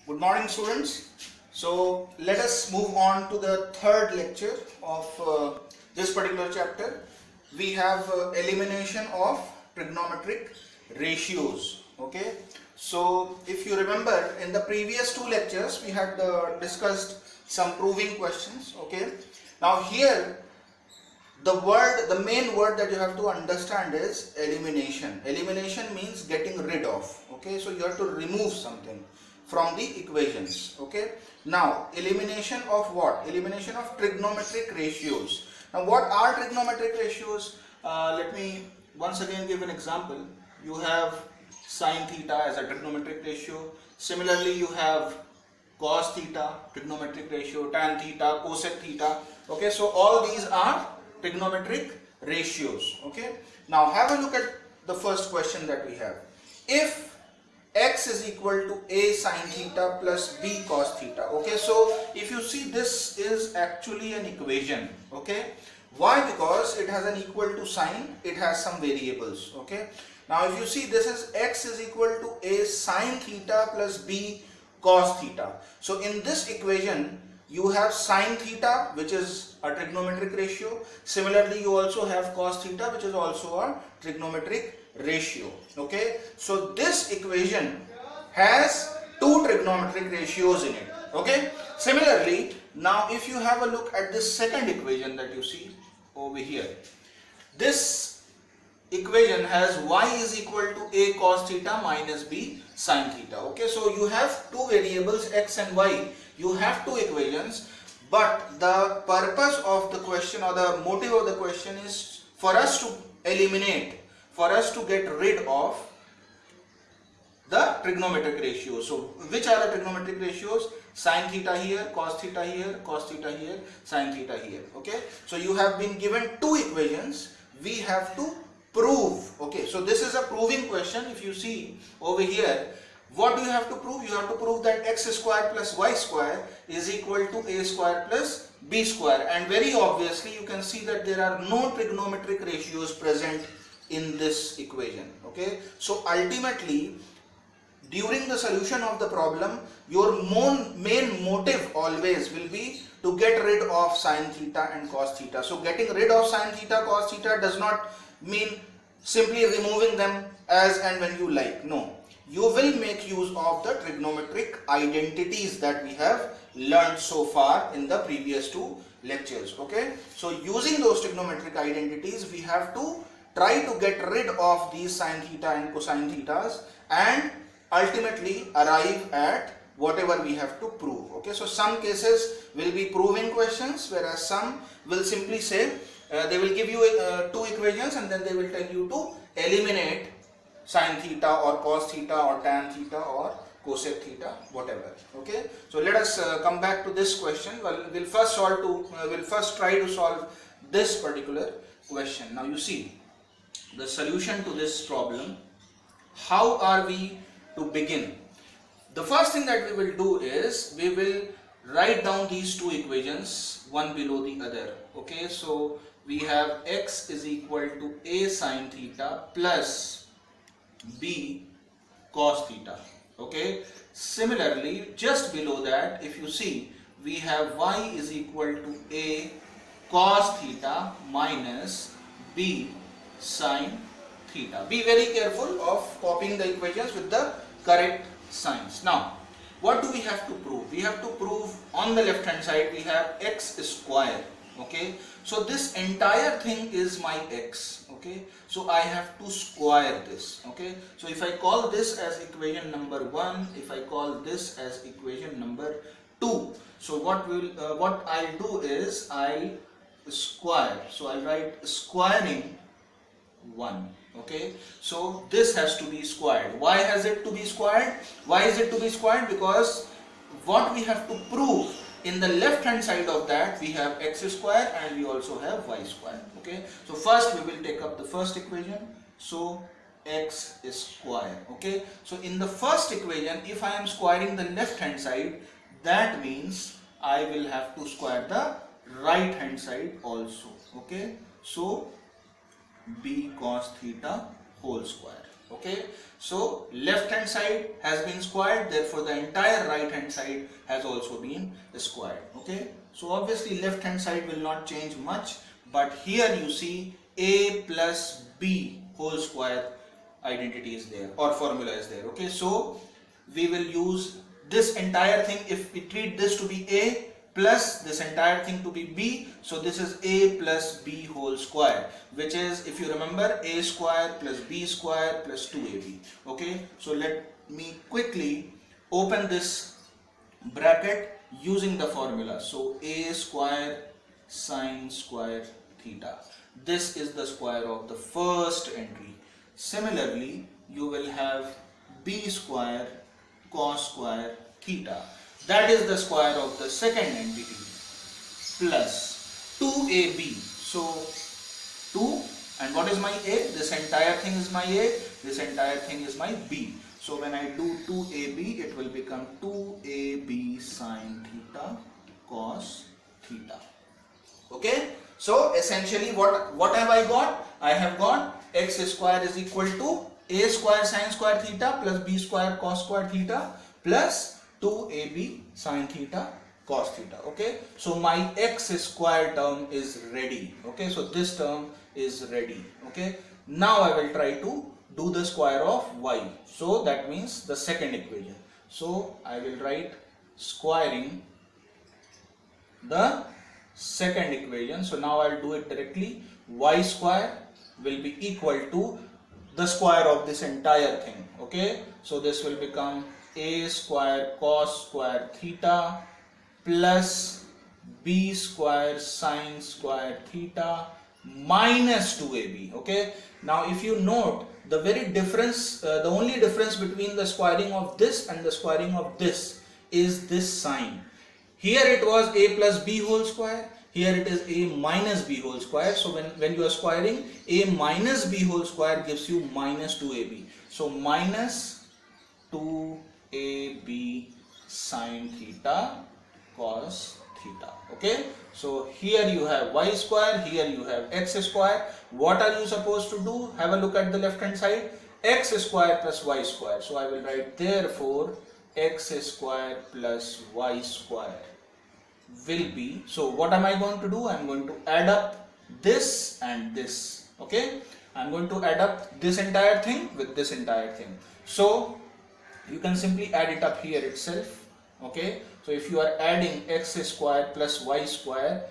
Good morning, students. So let us move on to the third lecture of this particular chapter. We have elimination of trigonometric ratios. Okay. So if you remember, in the previous two lectures we had discussed some proving questions. Okay. Now here the main word that you have to understand is elimination. Elimination means getting rid of. Okay, so you have to remove something from the equations. Okay, now elimination of what? Elimination of trigonometric ratios. Now what are trigonometric ratios? Let me once again give an example. You have sine theta as a trigonometric ratio. Similarly, you have cos theta, trigonometric ratio, tan theta, cosec theta. Okay, so all these are trigonometric ratios. Okay, now have a look at the first question that we have. If x is equal to a sine theta plus b cos theta. Okay, so if you see, this is actually an equation. Okay, why? Because it has an equal to sign, it has some variables. Okay, now if you see, this is x is equal to a sine theta plus b cos theta. So in this equation you have sine theta, which is a trigonometric ratio. Similarly, you also have cos theta, which is also a trigonometric ratio. Okay, so this equation has two trigonometric ratios in it. Okay, similarly, now if you have a look at this second equation that you see over here, this equation has y is equal to a cos theta minus b sin theta. Okay, so you have two variables x and y. You have two equations, but the purpose of the question or the motive of the question is for us to eliminate, for us to get rid of the trigonometric ratios. So which are the trigonometric ratios? Sin theta here, cos theta here, cos theta here, sin theta here. Okay, so you have been given two equations, we have to prove. Okay, so this is a proving question. If you see over here, what do you have to prove? You have to prove that x square plus y square is equal to a square plus b square, and very obviously you can see that there are no trigonometric ratios present in this equation. Okay, so ultimately during the solution of the problem, your main motive always will be to get rid of sin theta and cos theta. So getting rid of sin theta, cos theta does not mean simply removing them as and when you like. No, you will make use of the trigonometric identities that we have learned so far in the previous two lectures. Okay, so using those trigonometric identities, we have to try to get rid of these sin theta and cosine thetas and ultimately arrive at whatever we have to prove. Okay, so some cases will be proving questions, whereas some will simply say they will give you two equations and then they will tell you to eliminate sin theta or cos theta or tan theta or cosec theta, whatever. Okay, so let us come back to this question. Well, we'll first try to solve this particular question. Now you see the solution to this problem. How are we to begin? The first thing that we will do is we will write down these two equations one below the other. Okay, so we have x is equal to a sin theta plus b cos theta. Okay, similarly just below that, if you see, we have y is equal to a cos theta minus b sin theta. Be very careful of copying the equations with the correct signs. Now what do we have to prove? We have to prove on the left hand side we have x square. Okay, so this entire thing is my x. Okay, so I have to square this. Okay, so if I call this as equation number 1, if I call this as equation number 2, so what I'll do is I'll square. So I'll write squaring 1. Okay, so this has to be squared. Why has it to be squared? Why is it to be squared? Because what we have to prove, in the left hand side of that we have x square and we also have y square. Okay, so first we will take up the first equation. So x is square. Okay, so in the first equation, if I am squaring the left hand side, that means I will have to square the right hand side also. Okay, so b cos theta whole square. Okay, so left hand side has been squared, therefore the entire right hand side has also been squared. Okay, so obviously left hand side will not change much, but here you see a plus b whole square identity is there, or formula is there. Okay, so we will use this entire thing. If we treat this to be a plus this entire thing to be b, so this is a plus b whole square, which is, if you remember, a square plus b square plus 2ab. Okay, so let me quickly open this bracket using the formula. So a square sine square theta, this is the square of the first entry. Similarly, you will have b square cos square theta, that is the square of the second entity, plus 2ab. So 2, and what is my a? This entire thing is my a, this entire thing is my b. So when I do 2ab, it will become 2ab sine theta cos theta. Okay, so essentially what have I got? I have got x square is equal to a square sine square theta plus b square cos square theta plus 2ab sine theta cos theta. Okay, so my x square term is ready. Okay, so this term is ready. Okay, now I will try to do the square of y. So that means the second equation. So I will write squaring the second equation. So now I'll do it directly. Y square will be equal to the square of this entire thing. Okay, so this will become a square cos square theta plus b square sine square theta minus 2ab. Okay, now if you note the the only difference between the squaring of this and the squaring of this is this sign. Here it was a plus b whole square, here it is a minus b whole square. So when you are squaring, a minus b whole square gives you minus 2ab. So minus 2ab sine theta cos theta. Okay, so here you have y square, here you have x square. What are you supposed to do? Have a look at the left hand side. X square plus y square. So I will write, therefore x square plus y square will be, so what am I going to do? I am going to add up this and this. Okay, I am going to add up this entire thing with this entire thing. So you can simply add it up here itself. Okay, so if you are adding x square plus y square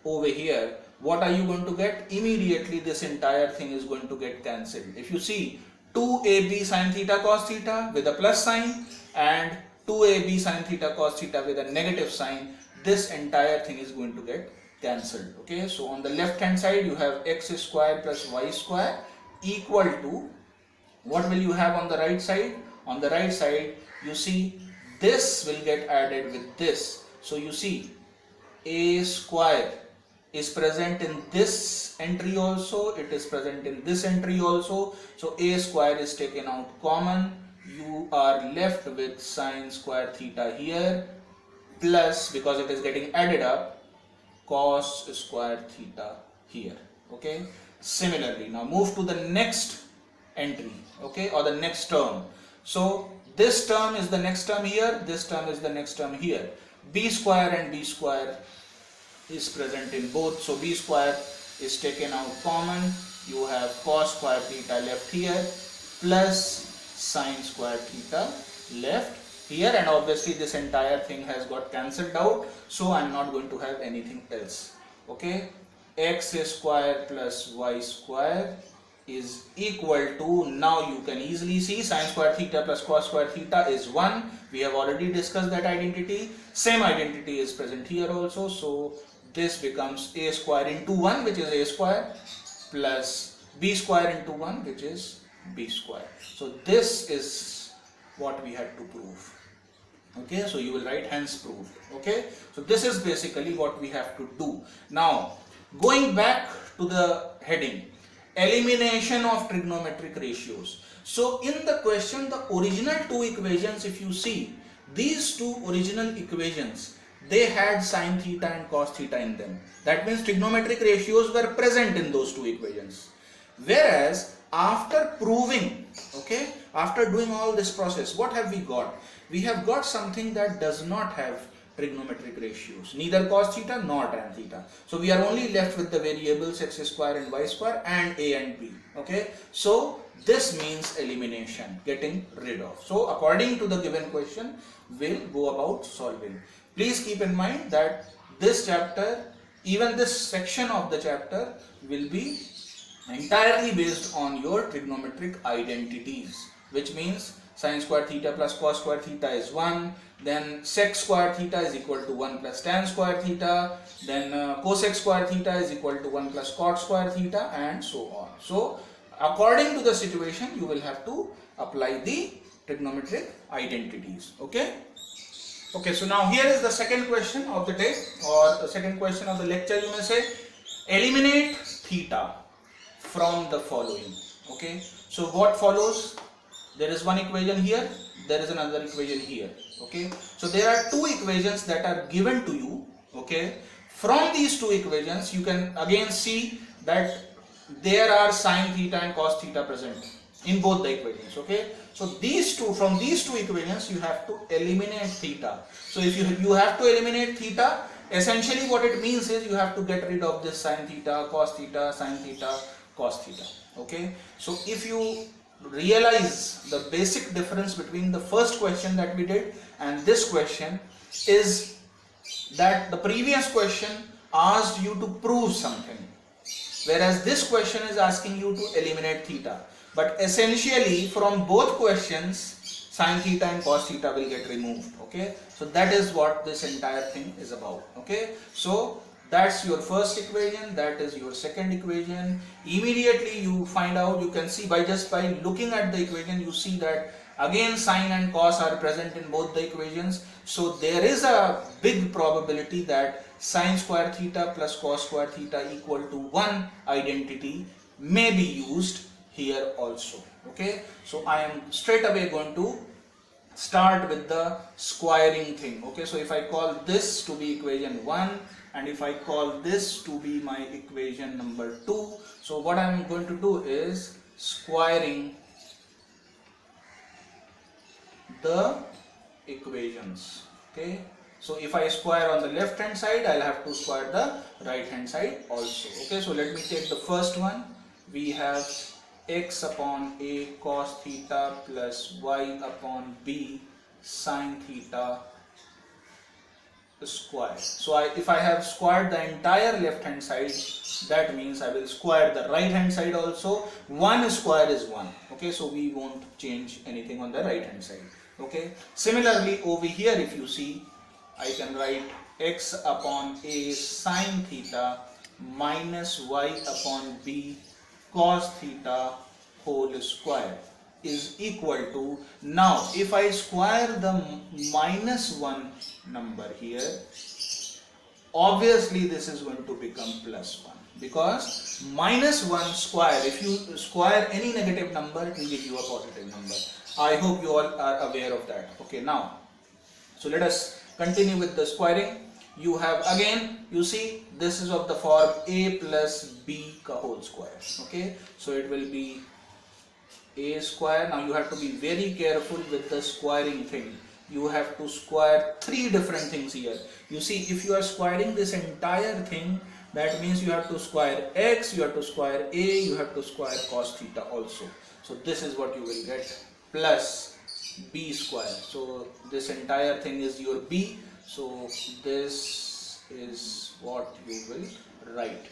over here, what are you going to get? Immediately this entire thing is going to get cancelled. If you see 2ab sine theta cos theta with a plus sign and 2ab sine theta cos theta with a negative sign, this entire thing is going to get cancelled. Okay, so on the left hand side you have x square plus y square equal to, what will you have on the right side? On the right side you see this will get added with this. So you see a square is present in this entry also, it is present in this entry also. So a square is taken out common, you are left with sine square theta here plus, because it is getting added up, cos square theta here. Okay, similarly now move to the next entry, okay, or the next term. So this term is the next term here, this term is the next term here. B square and b square is present in both, so b square is taken out common, you have cos square theta left here plus sine square theta left here, and obviously this entire thing has got cancelled out, so I am not going to have anything else. Okay, x square plus y square is equal to, now you can easily see sine square theta plus cos square theta is 1. We have already discussed that identity. Same identity is present here also, so this becomes a square into 1, which is a square, plus b square into 1, which is b square. So this is what we had to prove. Okay, so you will write hence proved. Okay, so this is basically what we have to do. Now going back to the heading, elimination of trigonometric ratios. So in the question, the original two equations, if you see, these two original equations, they had sine theta and cos theta in them. That means trigonometric ratios were present in those two equations. Whereas after proving, okay, after doing all this process, what have we got? We have got something that does not have trigonometric ratios, neither cos theta nor tan theta. So we are only left with the variables x square and y square and a and b. Okay, so this means elimination, getting rid of. So according to the given question, we'll go about solving. Please keep in mind that this chapter, even this section of the chapter, will be entirely based on your trigonometric identities, which means sin square theta plus cos square theta is 1, then sec square theta is equal to 1 plus tan square theta, then cosec square theta is equal to 1 plus cot square theta, and so on. So according to the situation, you will have to apply the trigonometric identities. Okay. Okay, so now here is the second question of the day, or the second question of the lecture, you may say. Eliminate theta from the following. Okay, so what follows? There is one equation here, there is another equation here. Okay, so there are two equations that are given to you. Okay, from these two equations you can again see that there are sin theta and cos theta present in both the equations. Okay, so these two, from these two equations you have to eliminate theta. So if you have to eliminate theta, essentially what it means is you have to get rid of this sin theta, cos theta, sin theta, cos theta. Okay, so if you realize the basic difference between the first question that we did and this question is that the previous question asked you to prove something, whereas this question is asking you to eliminate theta. But essentially from both questions, sin theta and cos theta will get removed. Okay, so that is what this entire thing is about. Okay, so that's your first equation, that is your second equation. Immediately you find out, you can see by looking at the equation, you see that again sin and cos are present in both the equations. So there is a big probability that sin square theta plus cos square theta equal to 1 identity may be used here also. Okay, so I am straight away going to start with the squaring thing. Okay, so if I call this to be equation 1 and if I call this to be my equation number 2, so what I am going to do is squaring the equations. Okay, so if I square on the left hand side, I'll have to square the right hand side also. Okay, so let me take the first one. We have x upon a cos theta plus y upon b sin theta square. So if I have squared the entire left hand side, that means I will square the right hand side also. 1 square is 1. Okay, so we won't change anything on the right hand side. Okay, similarly over here if you see, I can write x upon a sin theta minus y upon b cos theta whole square is equal to, now if I square the minus 1 number here, obviously this is going to become plus 1, because minus 1 square, if you square any negative number, it will give you a positive number. I hope you all are aware of that. Okay, now, so let us continue with the squaring. You have again, you see, this is of the form a plus b ka whole square. Okay, so it will be a square. Now you have to be very careful with the squaring thing. You have to square 3 different things here. You see, if you are squaring this entire thing, that means you have to square x, you have to square a, you have to square cos theta also. So this is what you will get, plus b square. So this entire thing is your b. So this is what you will write,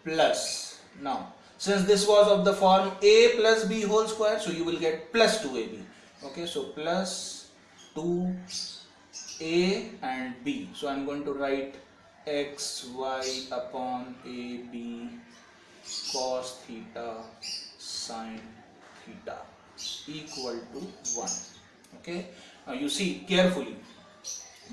plus, now since this was of the form a plus b whole square, so you will get plus 2ab. Okay, so plus 2a and b. So I am going to write x y upon a b cos theta sin theta equal to 1. Okay, now you see carefully,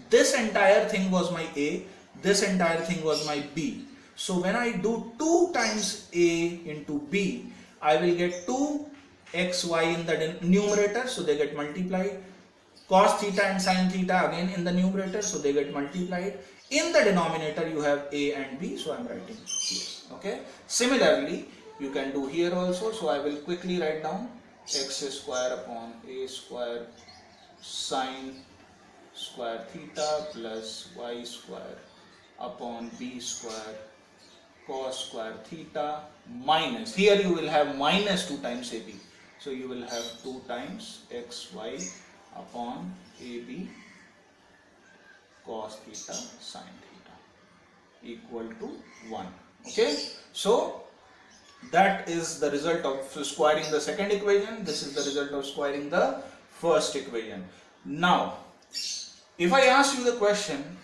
this entire thing was my a, this entire thing was my b. So when I do 2 times a into b, I will get 2xy in the numerator, so they get multiplied. Cos theta and sin theta again in the numerator, so they get multiplied. In the denominator you have a and b, so I am writing here. Okay. Similarly, You can do here also. So I will quickly write down x square upon a square sine square theta plus y square upon b square cos square theta minus, here you will have minus 2 times ab. So you will have 2 times xy upon ab cos theta sin theta equal to 1. Okay, so that is the result of squaring the second equation. This is the result of squaring the first equation. Now, if I ask you the question,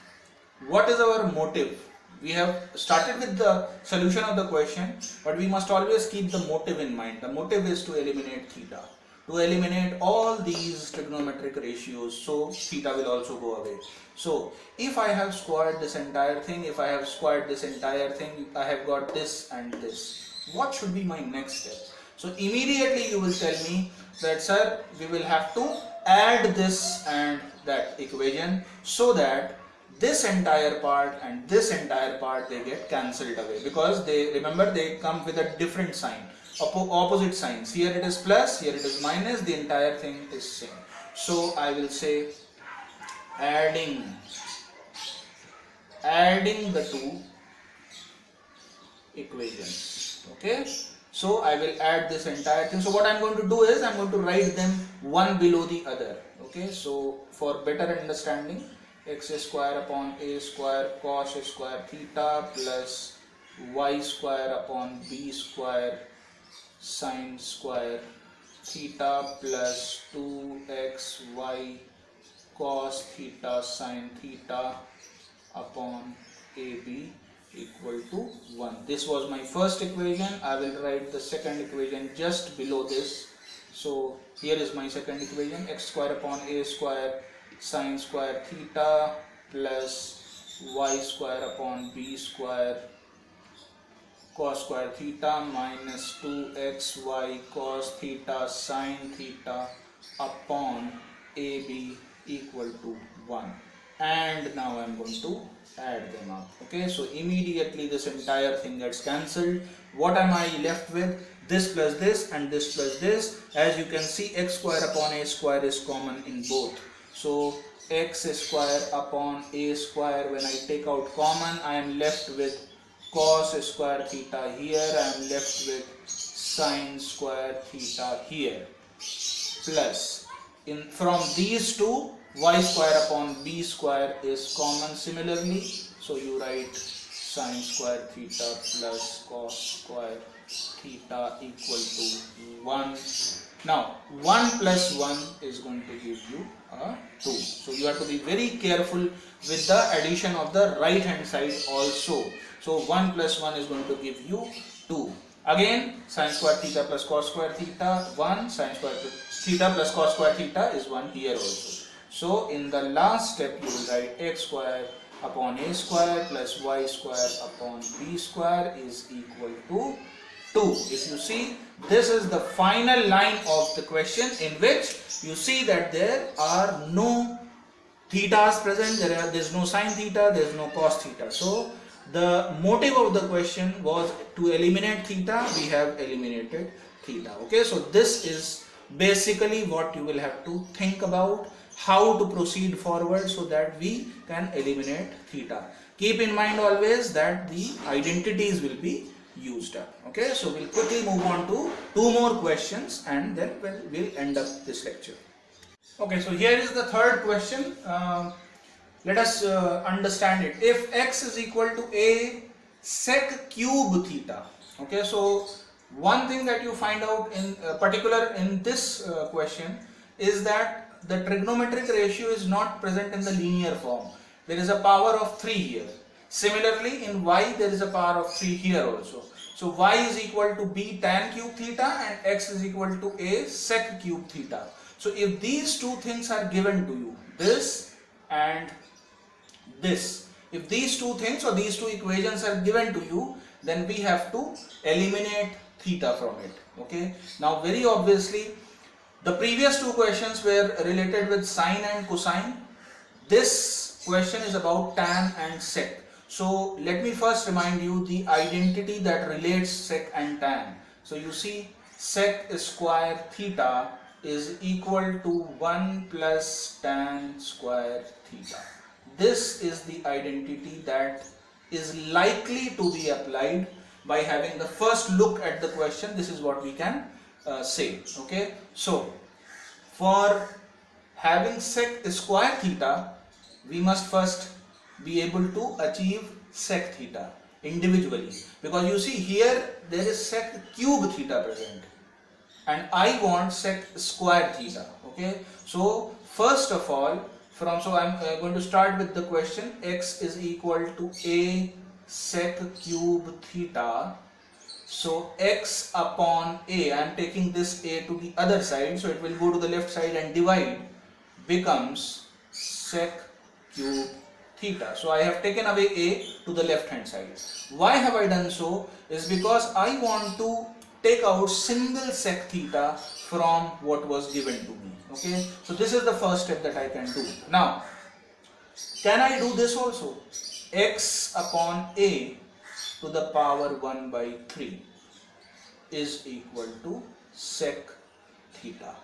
what is our motive? We have started with the solution of the question, but we must always keep the motive in mind. The motive is to eliminate theta, to eliminate all these trigonometric ratios, so theta will also go away. So if I have squared this entire thing, I have got this and this. What should be my next step? So immediately you will tell me that, sir, we will have to add this and that equation, so that this entire part and this entire part, they get cancelled away, because they, remember, they come with a different sign, opposite signs. Here it is plus, here it is minus, the entire thing is same. So I will say adding the two equations. Okay, so I will add this entire thing. So what I am going to do is I am going to write them one below the other. Okay, so for better understanding, x square upon a square cos square theta plus y square upon b square sin square theta plus 2xy cos theta sin theta upon ab equal to 1. This was my first equation. I will write the second equation just below this. So here is my second equation, x square upon a square sin square theta plus y square upon b square cos square theta minus 2xy cos theta sin theta upon ab equal to 1. And now I am going to add them up. Okay, so immediately this entire thing gets cancelled. What am I left with? This plus this and this plus this. As you can see, x square upon a square is common in both. So x square upon a square, when I take out common, I am left with cos square theta here, I am left with sin square theta here, plus from these two, y square upon b square is common similarly. So you write sin square theta plus cos square theta equal to 1. Now 1 plus 1 is going to give you a 2. So you have to be very careful with the addition of the right hand side also. So 1 plus 1 is going to give you 2. Again, sin square theta plus cos square theta 1, sin square theta plus cos square theta is 1 here also. So in the last step you will write x square upon a square plus y square upon b square is equal to 2. If you see, this is the final line of the question, in which you see that there are no thetas present, there is no sin theta, there is no cos theta. So the motive of the question was to eliminate theta. We have eliminated theta. Okay, so this is basically what you will have to think about, how to proceed forward so that we can eliminate theta. Keep in mind always that the identities will be used up. Okay, so we'll quickly move on to 2 more questions and then we'll end up this lecture. Okay, so here is the third question. Let us understand it. If x is equal to a sec cube theta. Okay, so one thing that you find out in particular in this question is that the trigonometric ratio is not present in the linear form. There is a power of 3 here. Similarly, in y there is a power of 3 here also. So y is equal to b tan cube theta and x is equal to a sec cube theta. So if these two things are given to you, this and this, if these two things or these two equations are given to you, then we have to eliminate theta from it. Okay. Now very obviously, the previous two questions were related with sine and cosine. This question is about tan and sec. So let me first remind you the identity that relates sec and tan. So you see sec square theta is equal to 1 plus tan square theta. This is the identity that is likely to be applied by having the first look at the question. This is what we can say. Okay, so for having sec square theta, we must first be able to achieve sec theta individually, because you see here there is sec cube theta present and I want sec square theta. Okay, so first of all, so I'm going to start with the question. X is equal to a sec cube theta. So x upon a, I am taking this a to the other side, so it will go to the left side and divide, becomes sec cube theta. So I have taken away a to the left hand side. Why have I done so? Is because I want to take out single sec theta from what was given to me. Okay, so this is the first step that I can do. Now, can I do this also? X upon a to the power 1 by 3 is equal to sec theta.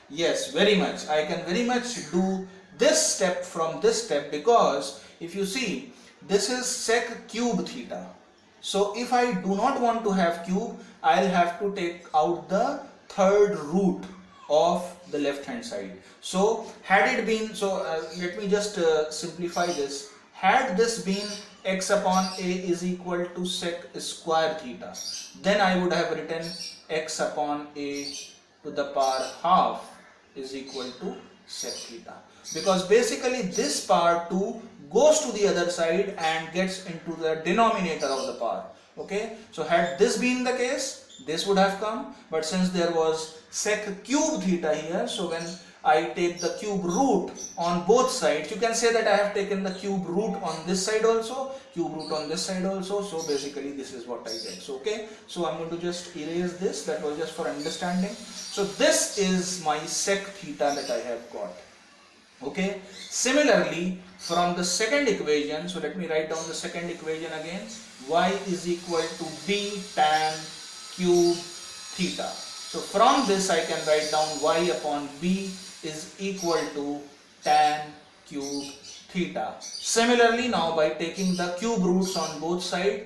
Yes, very much. I can very much do this step from this step, because if you see, this is sec cube theta. So if I do not want to have cube, I'll have to take out the third root of the left hand side. So had it been, let me just simplify this. Had this been x upon a is equal to sec square theta, then I would have written x upon a to the power half is equal to sec theta, because basically this power 2 goes to the other side and gets into the denominator of the power. Okay, so had this been the case, this would have come, but since there was sec cube theta here, so when I take the cube root on both sides, you can say that I have taken the cube root on this side also, cube root on this side also, so basically this is what I get. So okay, so I'm going to just erase this, that was just for understanding. So this is my sec theta that I have got. Okay, similarly from the second equation, so let me write down the second equation again. Y is equal to b tan cube theta. So from this I can write down y upon b is equal to tan cube theta. Similarly, now by taking the cube roots on both sides,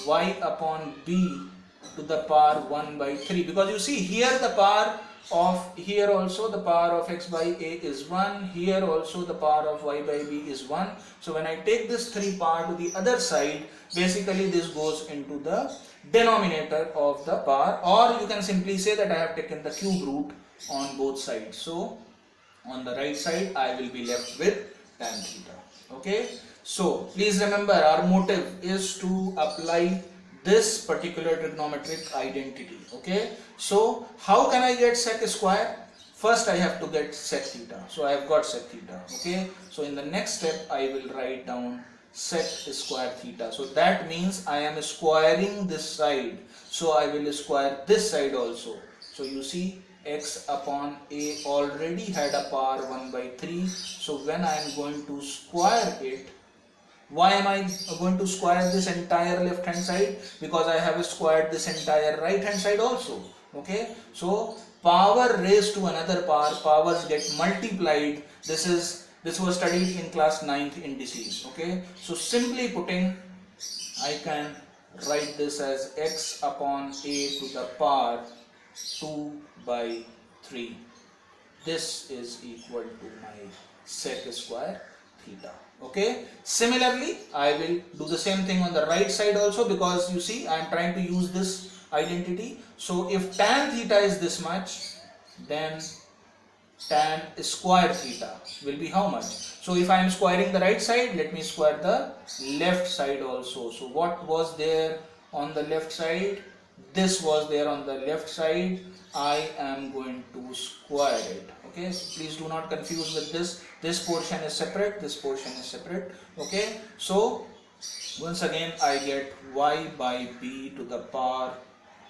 y upon b to the power 1 by 3, because you see here the power of, here also the power of x by a is 1, here also the power of y by b is 1. So when I take this 3 power to the other side, basically this goes into the denominator of the power, or you can simply say that I have taken the cube root on both sides. So on the right side I will be left with tan theta. Okay, so please remember, our motive is to apply this particular trigonometric identity. Okay, so how can I get sec square? First I have to get sec theta. So I have got sec theta. Okay, so in the next step I will write down sec square theta. So that means I am squaring this side, so I will square this side also. So you see, x upon a already had a power 1 by 3. So when I am going to square it, why am I going to square this entire left hand side? Because I have squared this entire right hand side also. Okay, so power raised to another power, powers get multiplied. This was studied in class 9th indices. Okay, so simply putting, I can write this as x upon a to the power 2 by 3. This is equal to my sec square theta. Okay, similarly I will do the same thing on the right side also, because you see I am trying to use this identity. So if tan theta is this much, then tan square theta will be how much? So if I am squaring the right side, let me square the left side also. So what was there on the left side? This was there on the left side. I am going to square it. Okay, so please do not confuse with this. This portion is separate, this portion is separate. Okay, so once again I get y by b to the power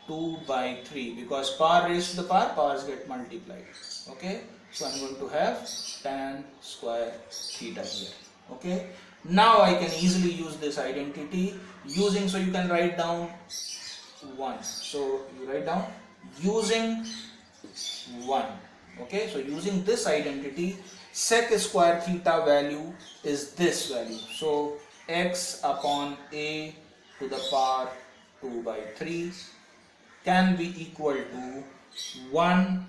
2 by 3, because power raised to the power, powers get multiplied. Okay, so I'm going to have tan square theta here. Okay, now I can easily use this identity using, so you can write down 1. So you write down using 1. Okay, so using this identity, sec square theta value is this value. So x upon a to the power 2 by 3 can be equal to 1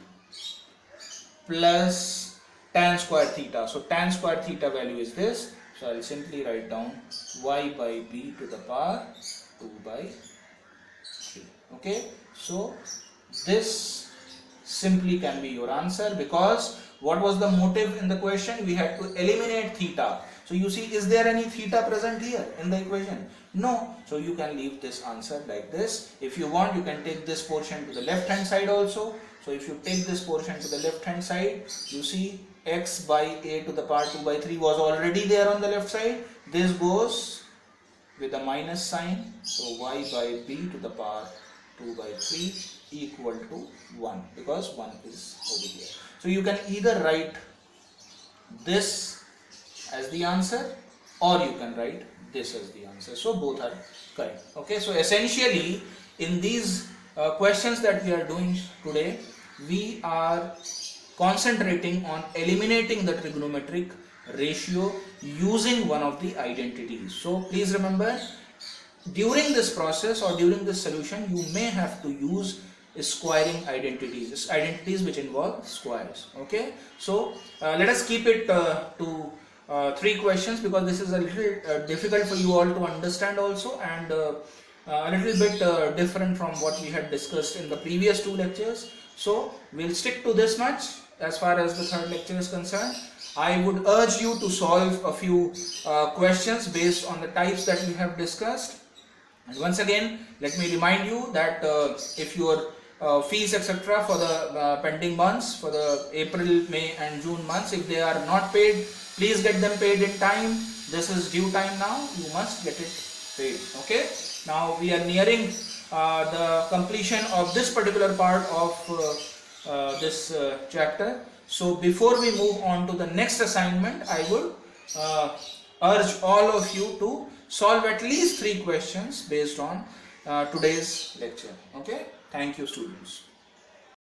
plus tan square theta. So tan square theta value is this. So I'll simply write down y by b to the power 2 by 3. Okay, so this simply can be your answer, because what was the motive in the question? We had to eliminate theta. So you see, is there any theta present here in the equation? No. So you can leave this answer like this. If you want, you can take this portion to the left hand side also. So if you take this portion to the left hand side, you see x by a to the power 2 by 3 was already there on the left side. This goes with a minus sign. So y by b to the power 2 by 3 equal to 1, because 1 is over here. So you can either write this as the answer, or you can write this as the answer. So both are correct. Okay, so essentially in these questions that we are doing today, we are concentrating on eliminating the trigonometric ratio using one of the identities. So please remember, during this process or during this solution, you may have to use squaring identities which involve squares. Okay, so let us keep it to 3 questions, because this is a little difficult for you all to understand also, and a little bit different from what we had discussed in the previous 2 lectures. So we'll stick to this much as far as the 3rd lecture is concerned. I would urge you to solve a few questions based on the types that we have discussed. And once again, let me remind you that if your fees etc. for the pending months, for the April, May and June months, if they are not paid, please get them paid in time. This is due time now, you must get it paid. Okay, now we are nearing the completion of this particular part of this chapter. So before we move on to the next assignment, I would urge all of you to solve at least 3 questions based on today's lecture. Okay, thank you students.